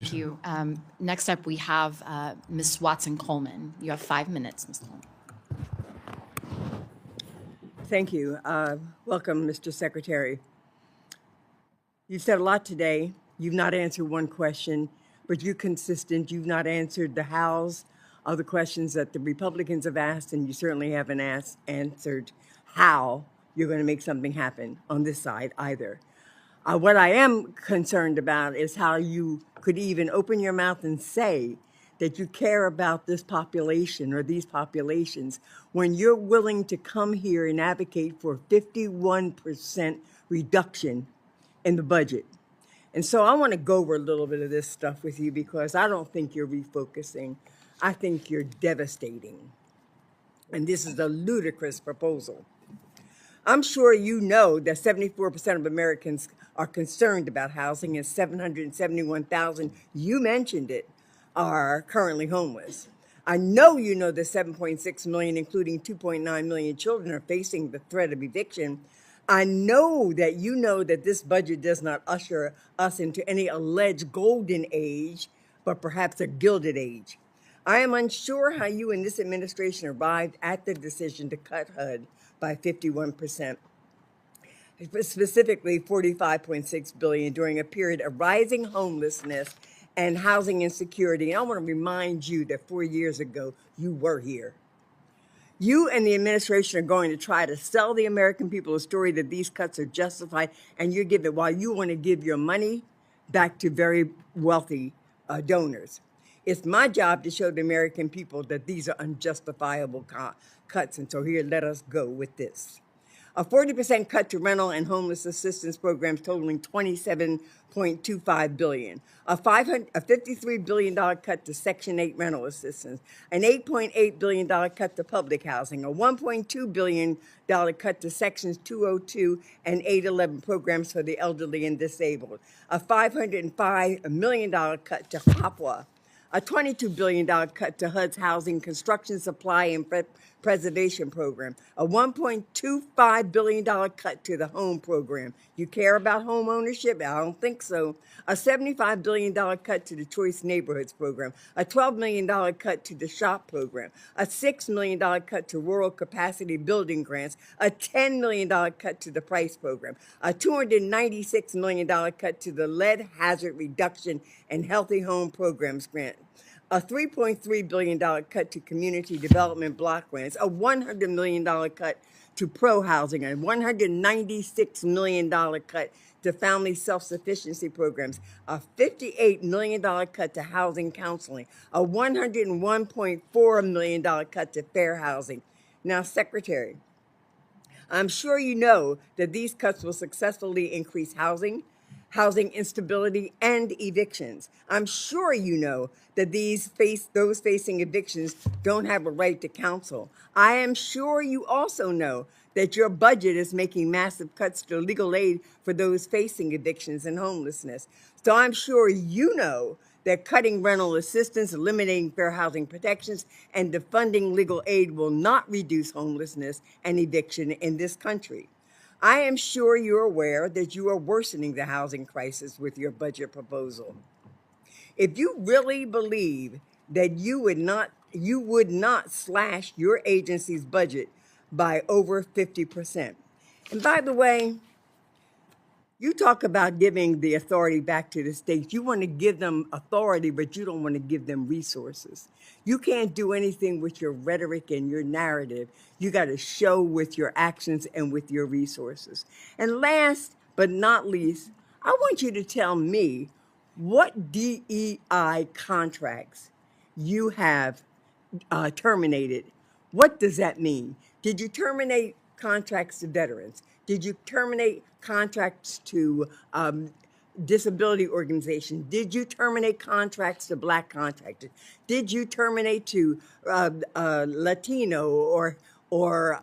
Thank you. Next up, we have Ms. Watson Coleman. You have 5 minutes, Ms. Coleman. Thank you. Welcome, Mr. Secretary. You've said a lot today. You've not answered one question, but you're consistent. You've not answered the hows of the questions that the Republicans have asked, and you certainly haven't answered how you're going to make something happen on this side either. What I am concerned about is how you could even open your mouth and say that you care about this population or these populations when you're willing to come here and advocate for 51% reduction in the budget. And so I want to go over a little bit of this stuff with you because I don't think you're refocusing. I think you're devastating. And this is a ludicrous proposal. I'm sure you know that 74% of Americans are concerned about housing and 771,000, you mentioned it, are currently homeless. I know you know that 7.6 million, including 2.9 million children, are facing the threat of eviction. I know that this budget does not usher us into any alleged golden age, but perhaps a gilded age. I am unsure how you and this administration arrived at the decision to cut HUD by 51%, specifically $45.6 billion during a period of rising homelessness and housing insecurity. And I want to remind you that 4 years ago, you were here. You and the administration are going to try to sell the American people a story that these cuts are justified, and you're giving, while you want to give your money back to very wealthy donors. It's my job to show the American people that these are unjustifiable cuts, and so here, let us go with this. A 40% cut to rental and homeless assistance programs totaling $27.25 billion. A $53 billion cut to Section 8 rental assistance. An $8.8 billion cut to public housing. A $1.2 billion cut to Sections 202 and 811 programs for the elderly and disabled. A $505 million cut to HOPWA. A $22 billion cut to HUD's housing construction supply and preservation program. A $1.25 billion cut to the home program. You care about home ownership? I don't think so. A $75 billion cut to the Choice Neighborhoods program. A $12 million cut to the SHOP program. A $6 million cut to rural capacity building grants. A $10 million cut to the PRICE program. A $296 million cut to the lead hazard reduction and healthy home programs grant. A $3.3 billion cut to community development block grants, a $100 million cut to pro-housing, a $196 million cut to family self-sufficiency programs, a $58 million cut to housing counseling, a $101.4 million cut to fair housing. Now, Secretary, I'm sure you know that these cuts will successfully increase housing instability, and evictions. I'm sure you know that those facing evictions don't have a right to counsel. I am sure you also know that your budget is making massive cuts to legal aid for those facing evictions and homelessness. So I'm sure you know that cutting rental assistance, eliminating fair housing protections, and defunding legal aid will not reduce homelessness and eviction in this country. I am sure you're aware that you are worsening the housing crisis with your budget proposal. If you really believe that you would not slash your agency's budget by over 50%. And by the way, you talk about giving the authority back to the states. You want to give them authority, but you don't want to give them resources. You can't do anything with your rhetoric and your narrative. You got to show with your actions and with your resources. And last but not least, I want you to tell me what DEI contracts you have terminated. What does that mean? Did you terminate contracts to veterans? Did you terminate contracts to disability organizations? Did you terminate contracts to Black contractors? Did you terminate to Latino or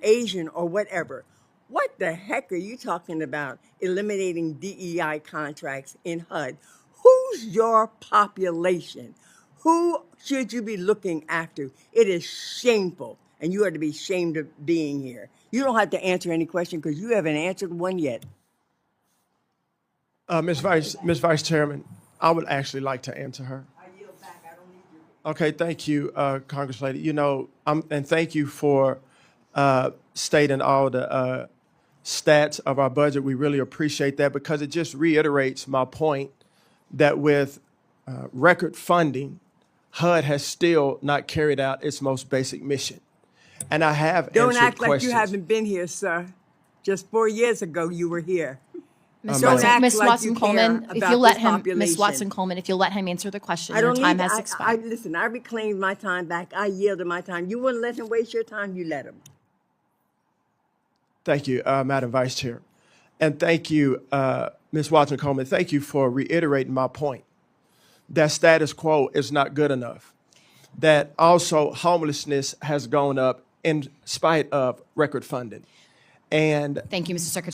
Asian or whatever? What the heck are you talking about eliminating DEI contracts in HUD? Who's your population? Who should you be looking after? It is shameful, and you are to be ashamed of being here. You don't have to answer any question because you haven't answered one yet. Ms. Vice Chairman, I would actually like to answer her. I yield back. I don't need you. Okay, thank you, Congress lady. You know, and thank you for stating all the stats of our budget. We really appreciate that because it just reiterates my point that with record funding, HUD has still not carried out its most basic mission. And I have Don't answered act like questions. you haven't been here, sir. Just 4 years ago, you were here. Ms. Don't Watson, act Ms. like you Watson care Coleman, if about you let this him, Ms. population. Watson Coleman, if you'll let him answer the question, I your don't time need. has I expired. listen. I reclaimed my time back. I yielded my time. You wouldn't let him waste your time. You let him. Thank you, Madam Vice Chair. And thank you, Ms. Watson Coleman. Thank you for reiterating my point that status quo is not good enough. That also homelessness has gone up in spite of record funding. And Thank you, Mr. Secretary.